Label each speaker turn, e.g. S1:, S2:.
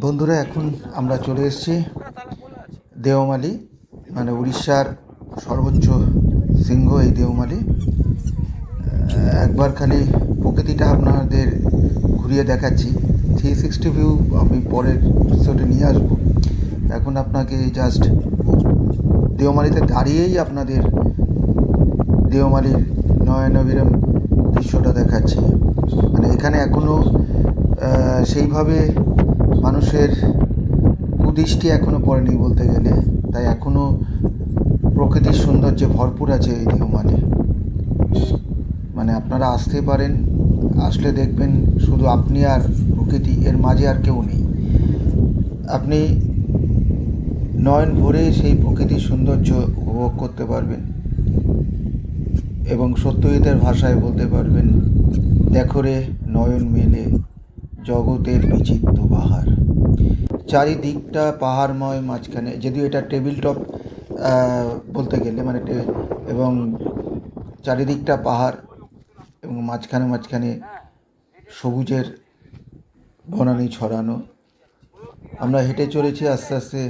S1: বন্ধুরা, এখন আমরা চলে এসেছি দেওমালি, মানে উড়িষ্যার সর্বোচ্চ শৃঙ্গ এই দেওমালি। একবার খালি প্রকৃতিটা আপনাদের ঘুরিয়ে দেখাচ্ছি। 360 ভিউ আমি পরের এপিসোডে নিয়ে আসবো। এখন আপনাকে জাস্ট দেওমালিতে দাঁড়িয়েই আপনাদের দেওমালির নয়নাভিরাম দৃশ্যটা দেখাচ্ছি। মানে এখানে এখনও সেইভাবে মানুষের কুদৃষ্টি এখনও পড়েনি বলতে গেলে, তাই এখনও প্রকৃতির সৌন্দর্যে ভরপুর আছে এই দেওমালি। মানে আপনারা আসতে পারেন, আসলে দেখবেন শুধু আপনি আর প্রকৃতি, এর মাঝে আর কেউ নেই। আপনি নয়ন ভরে সেই প্রকৃতির সৌন্দর্য উপভোগ করতে পারবেন এবং সত্যজিতের ভাষায় বলতে পারবেন, দেখো রে নয়ন মেলে জগতের বিচিত্র বাহার। চারিদিকটা পাহাড়ময়, মাঝখানে যদিও এটা টেবিল টপ বলতে গেলে মানে এবং চারিদিকটা পাহাড় এবং মাঝখানে মাঝখানে সবুজের বনানী ছড়ানো। আমরা হেঁটে চলেছি আস্তে আস্তে